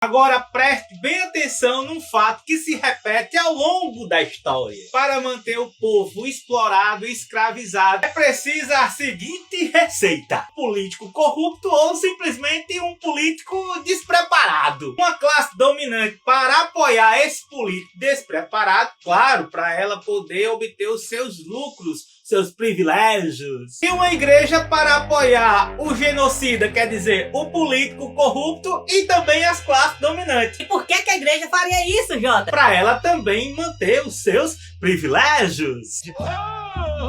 Agora preste bem atenção num fato que se repete ao longo da história. Para manter o povo explorado e escravizado, é preciso a seguinte receita: político corrupto ou simplesmente um político despreparado. Uma classe dominante para apoiar esse político despreparado, claro, para ela poder obter os seus lucros, seus privilégios. E uma igreja para apoiar o genocida, quer dizer, o político corrupto e também as classes dominantes. E por que a igreja faria isso, Jota? Para ela também manter os seus privilégios.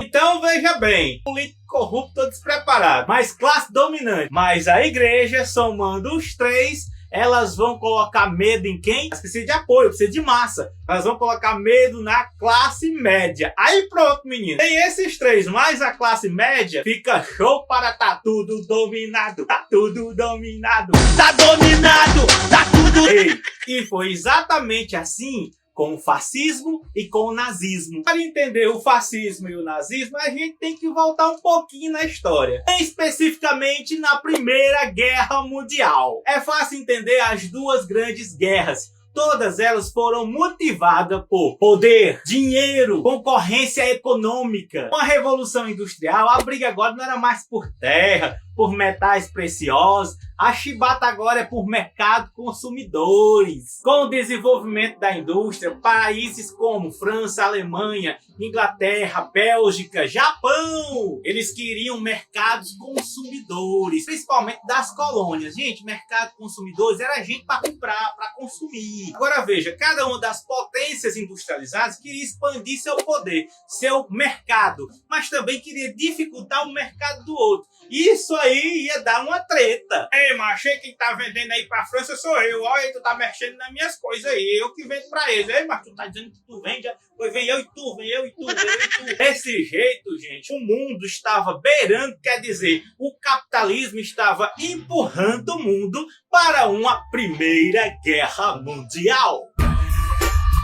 Então veja bem, político corrupto ou despreparado, mais classe dominante, mais a igreja, somando os três, elas vão colocar medo em quem? Precisa de apoio, precisa de massa. Elas vão colocar medo na classe média. Aí pronto, menino. Tem esses três, mais a classe média, fica show para tá tudo dominado. Tá tudo dominado. Tá dominado. Tá tudo... Ei, e foi exatamente assim com o fascismo e com o nazismo. Para entender o fascismo e o nazismo, a gente tem que voltar um pouquinho na história. Especificamente na Primeira Guerra Mundial. É fácil entender as duas grandes guerras. Todas elas foram motivadas por poder, dinheiro, concorrência econômica. Com a Revolução Industrial, a briga agora não era mais por terra, por metais preciosos. A chibata agora é por mercado consumidores. Com o desenvolvimento da indústria, países como França, Alemanha, Inglaterra, Bélgica, Japão, eles queriam mercados consumidores, principalmente das colônias. Gente, mercado consumidores era gente para comprar, para consumir. Agora veja, cada uma das potências industrializadas queria expandir seu poder, seu mercado, mas também queria dificultar o mercado do outro. Isso aí ia dar uma treta. Ei, macho, quem tá vendendo aí pra França sou eu. Olha, tu tá mexendo nas minhas coisas aí. Eu que vendo pra eles. Ei, mas tu tá dizendo que tu vende. Pois vem eu e tu, vem eu e tu, vem eu e tu. Desse jeito, gente, o mundo estava beirando, quer dizer, o capitalismo estava empurrando o mundo para uma Primeira Guerra Mundial.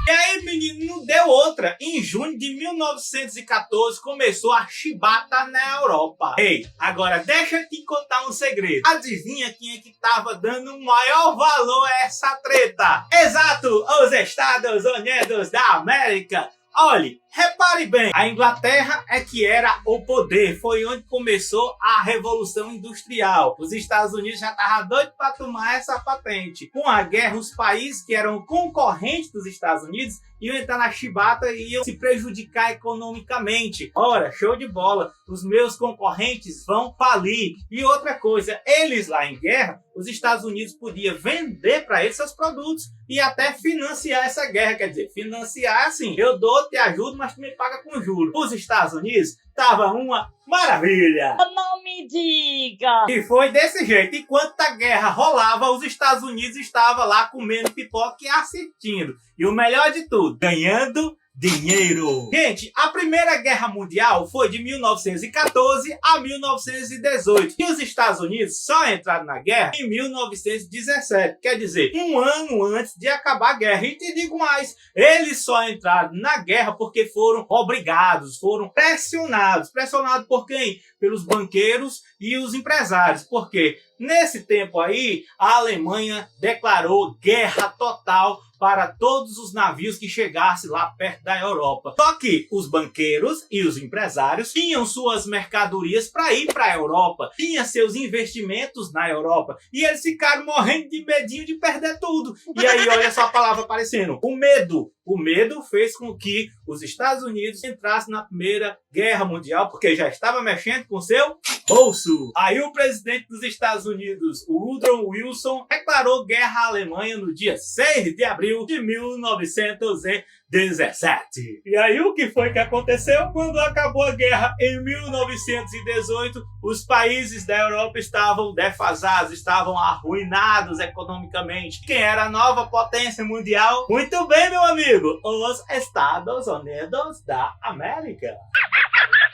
E aí, menino, não deu outra. Em junho de 1914 começou a chibata na Europa. Ei, agora deixa eu te contar um segredo. Adivinha quem é que tava dando maior valor a essa treta? Exato, os Estados Unidos da América. Olhe, repare bem, a Inglaterra é que era o poder, foi onde começou a Revolução Industrial. Os Estados Unidos já estavam doidos para tomar essa patente. Com a guerra, os países que eram concorrentes dos Estados Unidos iam entrar na chibata e iam se prejudicar economicamente. Ora, show de bola, os meus concorrentes vão falir. E outra coisa, eles lá em guerra, os Estados Unidos podiam vender para eles seus produtos e até financiar essa guerra. Quer dizer, financiar assim, eu dou, te ajudo, mas tu me paga com juros. Os Estados Unidos tava uma maravilha. Não me diga! E foi desse jeito. Enquanto a guerra rolava, os Estados Unidos estavam lá comendo pipoca e assistindo. E o melhor de tudo, ganhando dinheiro. Gente, a Primeira Guerra Mundial foi de 1914 a 1918. E os Estados Unidos só entraram na guerra em 1917. Quer dizer, um ano antes de acabar a guerra. E te digo mais, eles só entraram na guerra porque foram obrigados, foram pressionados. Pressionados por quem? Pelos banqueiros e os empresários. Por quê? Nesse tempo aí, a Alemanha declarou guerra total para todos os navios que chegassem lá perto da Europa. Só que os banqueiros e os empresários tinham suas mercadorias para ir para a Europa, tinham seus investimentos na Europa, e eles ficaram morrendo de medinho de perder tudo. E aí, olha só a palavra aparecendo, o medo. O medo fez com que os Estados Unidos entrassem na Primeira Guerra Mundial, porque já estava mexendo com seu bolso. Aí o presidente dos Estados Unidos, o Woodrow Wilson, declarou guerra à Alemanha no dia 6 de abril de 1917. E aí o que foi que aconteceu? Quando acabou a guerra em 1918, os países da Europa estavam defasados, estavam arruinados economicamente. Quem era a nova potência mundial? Muito bem, meu amigo, os Estados Unidos da América.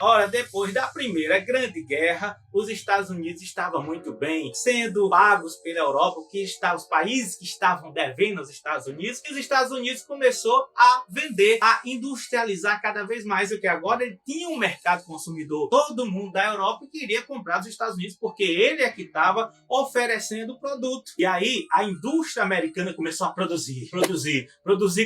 Ora, depois da Primeira Grande Guerra, os Estados Unidos estavam muito bem, sendo pagos pela Europa, os países que estavam devendo aos Estados Unidos, e os Estados Unidos começou a vender, a industrializar cada vez mais, o que agora ele tinha um mercado consumidor. Todo mundo da Europa queria comprar dos Estados Unidos, porque ele é que estava oferecendo o produto. E aí, a indústria americana começou a produzir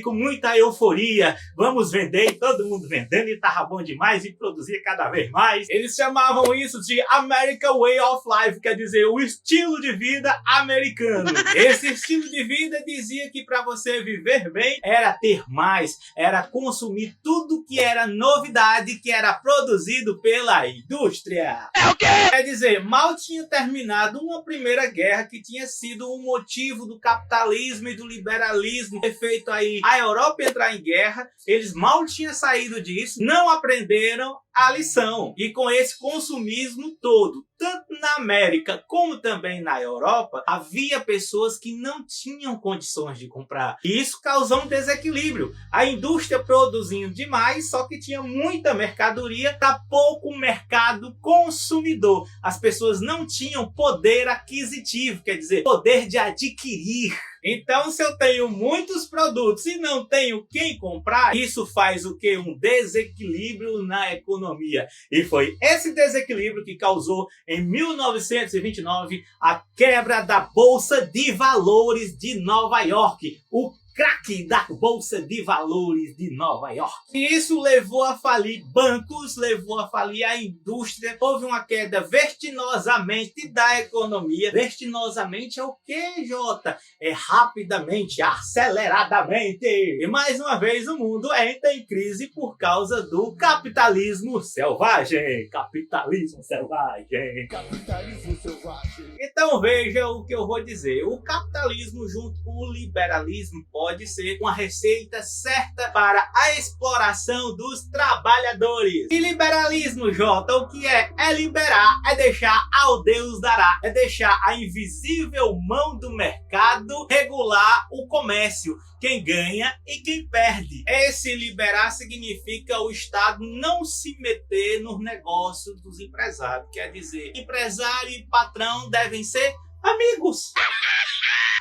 com muita euforia. Vamos vender, e todo mundo vendendo, e tava bom demais, e produzia cada vez mais. Eles chamavam isso de American Way of Life, quer dizer, o estilo de vida americano. Esse estilo de vida dizia que para você viver bem, era ter mais, era consumir tudo que era novidade, que era produzido pela indústria. É o quê? Quer dizer, mal tinha terminado uma Primeira Guerra que tinha sido o motivo do capitalismo e do liberalismo ter feito aí a Europa entrar em guerra. Eles mal tinham saído disso, não aprenderam a lição. E com esse consumismo todo, tanto na América como também na Europa, havia pessoas que não tinham condições de comprar. E isso causou um desequilíbrio. A indústria produzindo demais, só que tinha muita mercadoria para pouco mercado consumidor. As pessoas não tinham poder aquisitivo, quer dizer, poder de adquirir. Então, se eu tenho muitos produtos e não tenho quem comprar, isso faz o quê? Um desequilíbrio na economia. E foi esse desequilíbrio que causou, em 1929, a quebra da Bolsa de Valores de Nova York. O craque da Bolsa de Valores de Nova York. E isso levou a falir bancos, levou a falir a indústria. Houve uma queda vertiginosamente da economia. Vertiginosamente é o quê, Jota? É rapidamente, aceleradamente. E mais uma vez o mundo entra em crise por causa do capitalismo selvagem. Capitalismo selvagem. Capitalismo selvagem. Então veja o que eu vou dizer. O capitalismo junto com o liberalismo pode ser uma receita certa para a exploração dos trabalhadores. E liberalismo, Jota, o que é? É liberar, é deixar ao Deus dará, é deixar a invisível mão do mercado regular o comércio, quem ganha e quem perde. Esse liberar significa o Estado não se meter nos negócios dos empresários. Quer dizer, empresário e patrão devem ser amigos.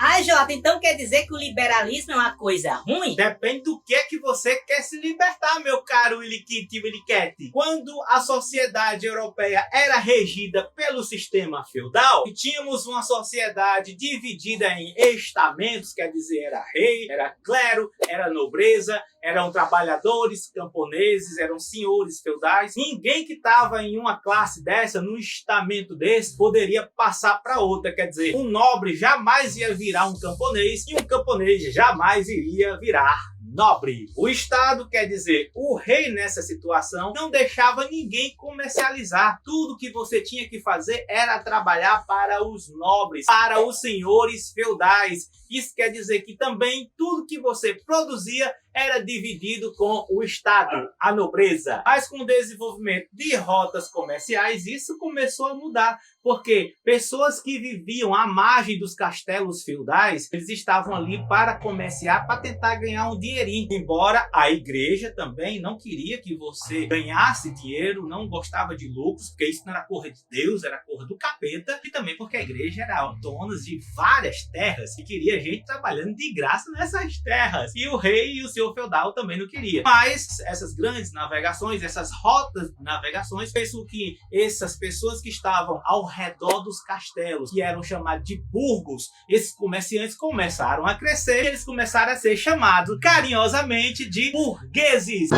Ai, Jota, então quer dizer que o liberalismo é uma coisa ruim? Depende do que você quer se libertar, meu caro Iliquete. Quando a sociedade europeia era regida pelo sistema feudal, e tínhamos uma sociedade dividida em estamentos, quer dizer, era rei, era clero, era nobreza, eram trabalhadores, camponeses, eram senhores feudais. Ninguém que estava em uma classe dessa, num estamento desse, poderia passar para outra. Quer dizer, um nobre jamais ia virar um camponês e um camponês jamais iria virar nobre. O Estado, quer dizer, o rei nessa situação, não deixava ninguém comercializar. Tudo que você tinha que fazer era trabalhar para os nobres, para os senhores feudais. Isso quer dizer que também tudo que você produzia era dividido com o Estado, a nobreza. Mas com o desenvolvimento de rotas comerciais, isso começou a mudar, porque pessoas que viviam à margem dos castelos feudais, eles estavam ali para comerciar, para tentar ganhar um dinheirinho. Embora a igreja também não queria que você ganhasse dinheiro, não gostava de lucros, porque isso não era cor de Deus, era cor do capeta, e também porque a igreja era dona de várias terras e queria gente trabalhando de graça nessas terras. E o rei e o senhor feudal também não queria. Mas essas grandes navegações, essas rotas de navegações, fez com que essas pessoas que estavam ao redor dos castelos, que eram chamados de burgos, esses comerciantes começaram a crescer e eles começaram a ser chamados carinhosamente de burgueses.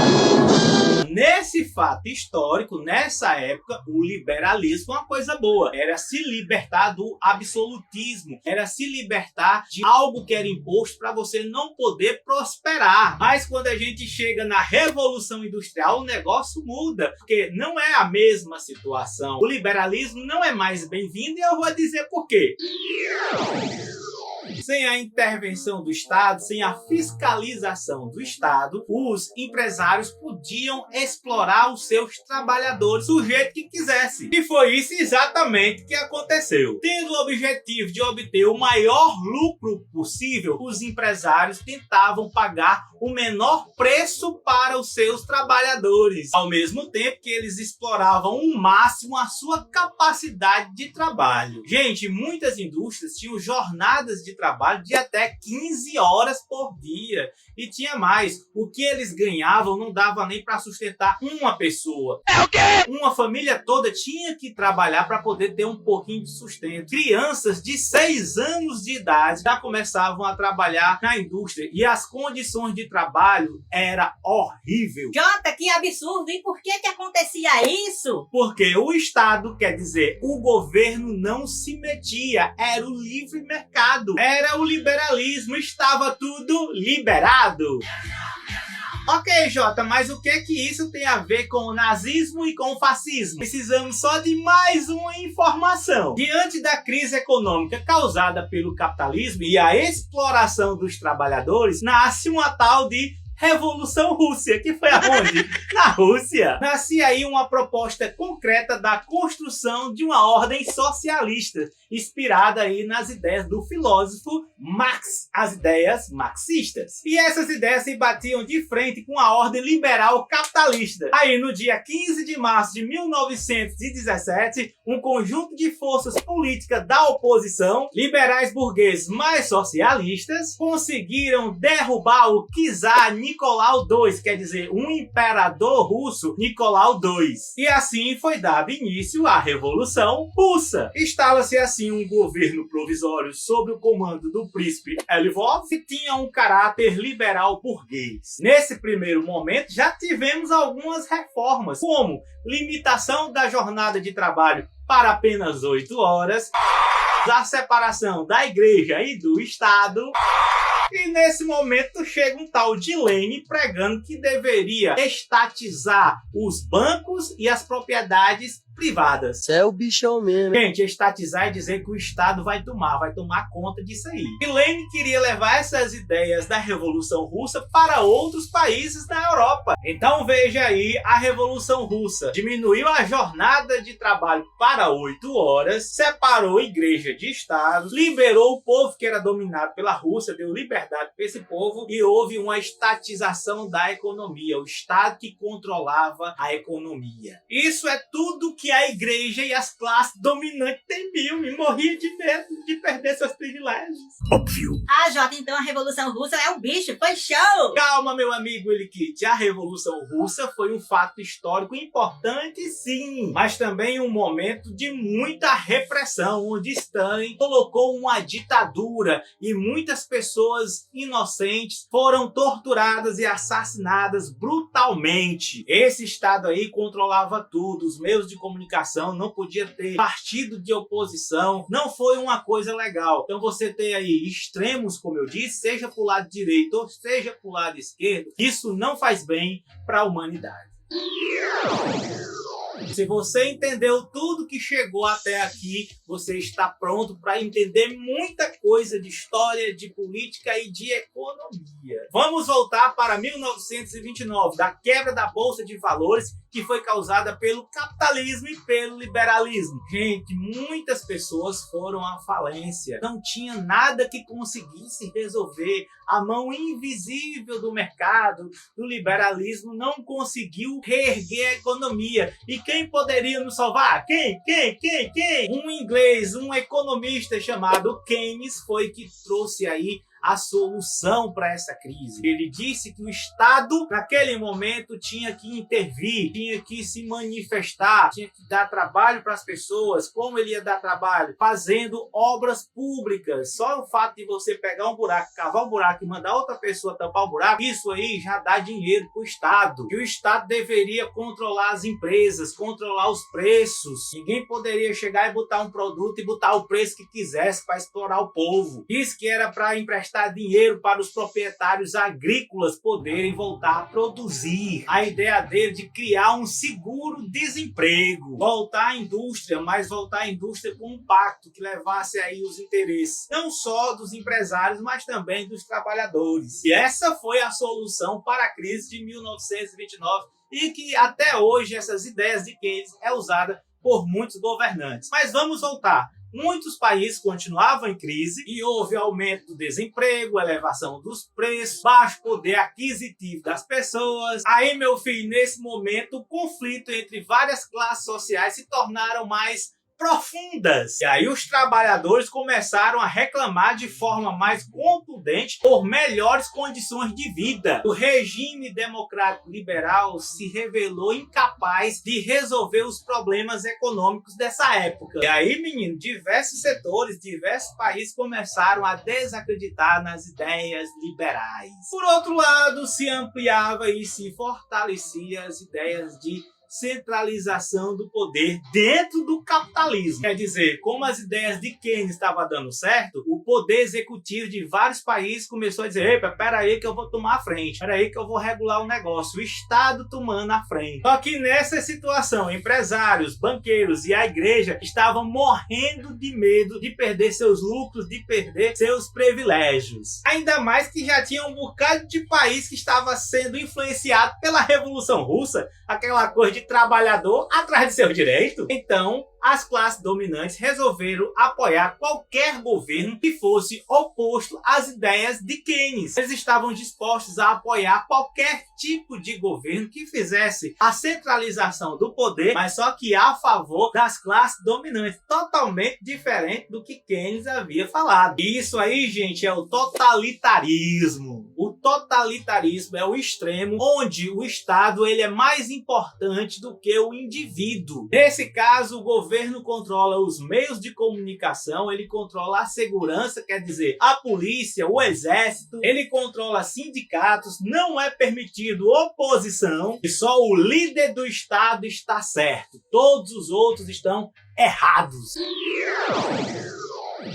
Nesse fato histórico, nessa época, o liberalismo é uma coisa boa. Era se libertar do absolutismo, era se libertar de algo que era imposto para você não poder prosperar. Mas quando a gente chega na Revolução Industrial, o negócio muda, porque não é a mesma situação. O liberalismo não é mais bem-vindo e eu vou dizer por quê. Sem a intervenção do Estado, sem a fiscalização do Estado, os empresários podiam explorar os seus trabalhadores do jeito que quisesse. E foi isso exatamente que aconteceu. Tendo o objetivo de obter o maior lucro possível, os empresários tentavam pagar o menor preço para os seus trabalhadores, ao mesmo tempo que eles exploravam ao máximo a sua capacidade de trabalho. Gente, muitas indústrias tinham jornadas de trabalho de até 15 horas por dia. E tinha mais, o que eles ganhavam não dava nem para sustentar uma pessoa. É o quê? Uma família toda tinha que trabalhar para poder ter um pouquinho de sustento. Crianças de 6 anos de idade já começavam a trabalhar na indústria e as condições de trabalho era horrível. Jota, que absurdo! E por que acontecia isso? Porque o Estado, quer dizer, o governo não se metia, era o livre mercado, era o liberalismo, estava tudo liberado. Ok, Jota, mas o que isso tem a ver com o nazismo e com o fascismo? Precisamos só de mais uma informação. Diante da crise econômica causada pelo capitalismo e a exploração dos trabalhadores, nasce uma tal de Revolução Russa, que foi aonde? Na Rússia. Nascia aí uma proposta concreta da construção de uma ordem socialista, inspirada aí nas ideias do filósofo Marx, as ideias marxistas. E essas ideias se batiam de frente com a ordem liberal capitalista. Aí no dia 15 de março de 1917, um conjunto de forças políticas da oposição, liberais burgueses mais socialistas, conseguiram derrubar o czar Nicolau II, quer dizer, um imperador russo, Nicolau II. E assim foi dado início à Revolução Russa. Instala-se assim um governo provisório sob o comando do príncipe Lvov, que tinha um caráter liberal burguês. Nesse primeiro momento já tivemos algumas reformas, como limitação da jornada de trabalho para apenas 8 horas, a separação da igreja e do Estado. E nesse momento chega um tal de Lenin pregando que deveria estatizar os bancos e as propriedades privadas. Você é o bichão mesmo. Gente, estatizar é dizer que o Estado vai tomar conta disso aí. E Lenin queria levar essas ideias da Revolução Russa para outros países da Europa. Então veja aí a Revolução Russa. Diminuiu a jornada de trabalho para 8 horas, separou a igreja de Estado, liberou o povo que era dominado pela Rússia, deu liberdade para esse povo e houve uma estatização da economia. O Estado que controlava a economia. Isso é tudo que a igreja e as classes dominantes temiam e morria de medo de perder seus privilégios. Óbvio. Ah, Jota, então a Revolução Russa é um bicho, foi show! Calma, meu amigo Elikit. A Revolução Russa foi um fato histórico importante, sim, mas também um momento de muita repressão, onde Stalin colocou uma ditadura e muitas pessoas inocentes foram torturadas e assassinadas brutalmente. Esse Estado aí controlava tudo, os meios de comunicação, não podia ter partido de oposição, não foi uma coisa legal. Então você tem aí extremos, como eu disse, seja pro lado direito ou seja pro lado esquerdo, isso não faz bem para a humanidade. Se você entendeu tudo que chegou até aqui, você está pronto para entender muita coisa de história, de política e de economia. Vamos voltar para 1929, da quebra da Bolsa de Valores, que foi causada pelo capitalismo e pelo liberalismo. Gente, muitas pessoas foram à falência. Não tinha nada que conseguisse resolver. A mão invisível do mercado, do liberalismo, não conseguiu reerguer a economia. E quem poderia nos salvar? Quem? Um inglês, um economista chamado Keynes foi que trouxe aí a solução para essa crise. Ele disse que o Estado, naquele momento, tinha que intervir, tinha que se manifestar, tinha que dar trabalho para as pessoas. Como ele ia dar trabalho? Fazendo obras públicas. Só o fato de você pegar um buraco, cavar um buraco e mandar outra pessoa tampar o buraco, isso aí já dá dinheiro para o Estado. E o Estado deveria controlar as empresas, controlar os preços. Ninguém poderia chegar e botar um produto e botar o preço que quisesse para explorar o povo. Isso que era para emprestar emprestar dinheiro para os proprietários agrícolas poderem voltar a produzir. A ideia dele de criar um seguro-desemprego, voltar à indústria, mas voltar à indústria com um pacto que levasse aí os interesses não só dos empresários, mas também dos trabalhadores. E essa foi a solução para a crise de 1929 e que até hoje essas ideias de Keynes é usada por muitos governantes. Mas vamos voltar. Muitos países continuavam em crise e houve aumento do desemprego, elevação dos preços, baixo poder aquisitivo das pessoas. Aí, meu filho, nesse momento, o conflito entre várias classes sociais se tornaram mais profundas. E aí os trabalhadores começaram a reclamar de forma mais contundente por melhores condições de vida. O regime democrático liberal se revelou incapaz de resolver os problemas econômicos dessa época. E aí, menino, diversos setores, diversos países começaram a desacreditar nas ideias liberais. Por outro lado, se ampliava e se fortalecia as ideias de centralização do poder dentro do capitalismo. Quer dizer, como as ideias de Keynes estavam dando certo, o poder executivo de vários países começou a dizer: epa, peraí que eu vou tomar a frente, peraí que eu vou regular o negócio, o Estado tomando a frente. Só que nessa situação, empresários, banqueiros e a igreja estavam morrendo de medo de perder seus lucros, de perder seus privilégios. Ainda mais que já tinha um bocado de país que estava sendo influenciado pela Revolução Russa, aquela coisa de trabalhador atrás de seu direito. Então, as classes dominantes resolveram apoiar qualquer governo que fosse oposto às ideias de Keynes. Eles estavam dispostos a apoiar qualquer tipo de governo que fizesse a centralização do poder, mas só que a favor das classes dominantes, totalmente diferente do que Keynes havia falado. E isso aí, gente, é o totalitarismo. O totalitarismo é o extremo onde o Estado ele é mais importante do que o indivíduo. Nesse caso, o governo controla os meios de comunicação, ele controla a segurança, quer dizer, a polícia, o exército, ele controla sindicatos, não é permitido oposição e só o líder do Estado está certo. Todos os outros estão errados.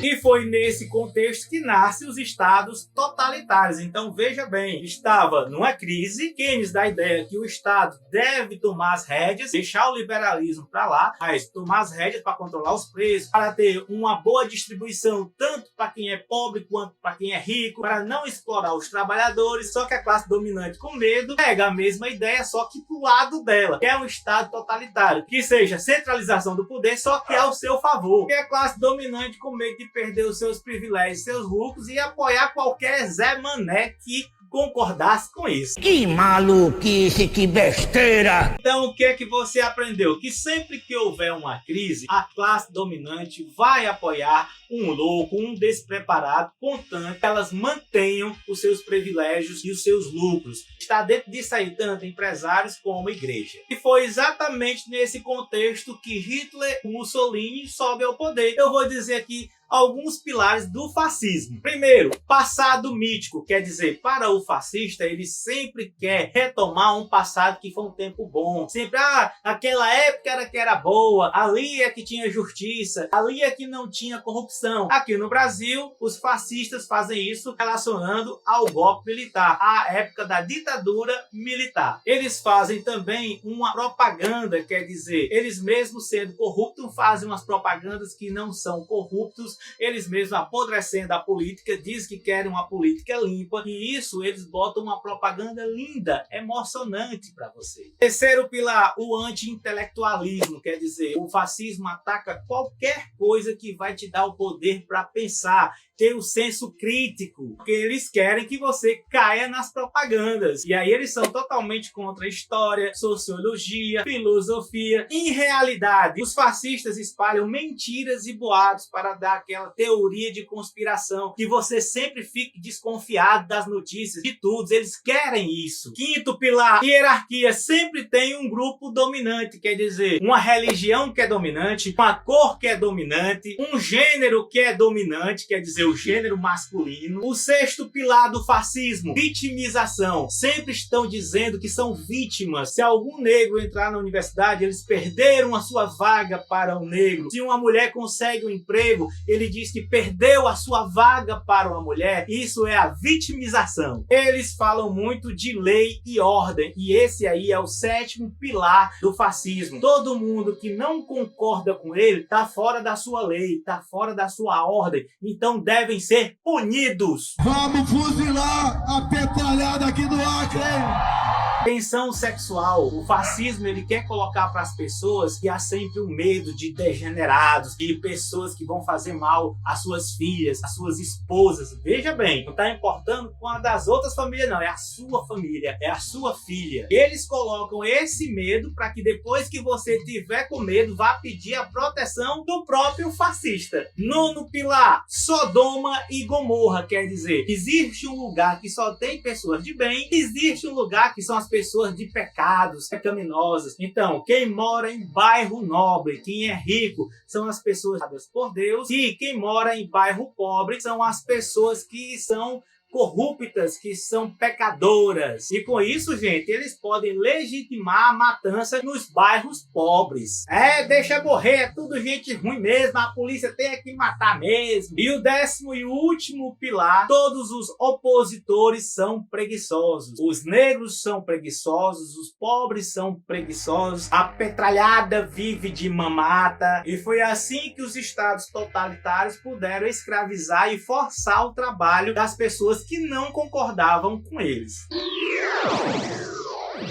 E foi nesse contexto que nascem os estados totalitários. Então veja bem, estava numa crise, Keynes dá a ideia que o Estado deve tomar as rédeas, deixar o liberalismo para lá, mas tomar as rédeas para controlar os preços, para ter uma boa distribuição tanto para quem é pobre quanto para quem é rico, para não explorar os trabalhadores. Só que a classe dominante, com medo, pega a mesma ideia, só que pro lado dela, que é um Estado totalitário, que seja centralização do poder, só que é ao seu favor. E a classe dominante, com medo de perder os seus privilégios, seus lucros e apoiar qualquer Zé Mané que concordasse com isso. Que maluquice, que besteira! Então o que é que você aprendeu? Que sempre que houver uma crise, a classe dominante vai apoiar um louco, um despreparado, contanto que elas mantenham os seus privilégios e os seus lucros. Está dentro disso aí tanto empresários como igreja. E foi exatamente nesse contexto que Hitler e Mussolini sobem ao poder. Eu vou dizer aqui alguns pilares do fascismo. Primeiro, passado mítico, quer dizer, para o fascista, ele sempre quer retomar um passado que foi um tempo bom. Sempre, aquela época era que era boa, ali é que tinha justiça, ali é que não tinha corrupção. Aqui no Brasil, os fascistas fazem isso relacionando ao golpe militar, à época da ditadura militar. Eles fazem também uma propaganda, quer dizer, eles mesmos sendo corruptos, fazem umas propagandas que não são corruptos, eles mesmos apodrecendo a política, dizem que querem uma política limpa, e isso eles botam uma propaganda linda, emocionante para você. Terceiro pilar, o anti-intelectualismo, quer dizer, o fascismo ataca qualquer coisa que vai te dar o poder para pensar, ter o senso crítico, porque eles querem que você caia nas propagandas. E aí eles são totalmente contra a história, sociologia, filosofia. Em realidade, os fascistas espalham mentiras e boatos para dar aquela teoria de conspiração, que você sempre fique desconfiado das notícias, de tudo. Eles querem isso. Quinto pilar, hierarquia. Sempre tem um grupo dominante, quer dizer, uma religião que é dominante, uma cor que é dominante, um gênero que é dominante, quer dizer, seu gênero masculino. O sexto pilar do fascismo, vitimização. Sempre estão dizendo que são vítimas. Se algum negro entrar na universidade, eles perderam a sua vaga para o negro. Se uma mulher consegue um emprego, ele diz que perdeu a sua vaga para uma mulher. Isso é a vitimização. Eles falam muito de lei e ordem, e esse aí é o sétimo pilar do fascismo. Todo mundo que não concorda com ele está fora da sua lei, está fora da sua ordem, então devem ser punidos. Vamos fuzilar a petralhada aqui do Acre, hein? Tensão sexual. O fascismo ele quer colocar para as pessoas que há sempre o medo de degenerados, de pessoas que vão fazer mal às suas filhas, às suas esposas. Veja bem, não está importando com a das outras famílias não, é a sua família, é a sua filha. Eles colocam esse medo para que depois que você tiver com medo, vá pedir a proteção do próprio fascista. Nono pilar, Sodoma e Gomorra, quer dizer, existe um lugar que só tem pessoas de bem, existe um lugar que são as pessoas de pecados, pecaminosas. Então, quem mora em bairro nobre, quem é rico, são as pessoas dadas por Deus, e quem mora em bairro pobre são as pessoas que são corruptas, que são pecadoras. E com isso, gente, eles podem legitimar a matança nos bairros pobres. Deixa morrer, é tudo gente ruim mesmo, a polícia tem que matar mesmo. E o décimo e último pilar, todos os opositores são preguiçosos. Os negros são preguiçosos, os pobres são preguiçosos, a petralhada vive de mamata. E foi assim que os estados totalitários puderam escravizar e forçar o trabalho das pessoas que não concordavam com eles.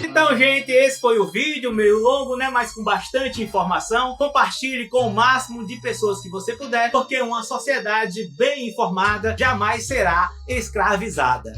Então, gente, esse foi o vídeo, meio longo, né, mas com bastante informação. Compartilhe com o máximo de pessoas que você puder, porque uma sociedade bem informada jamais será escravizada.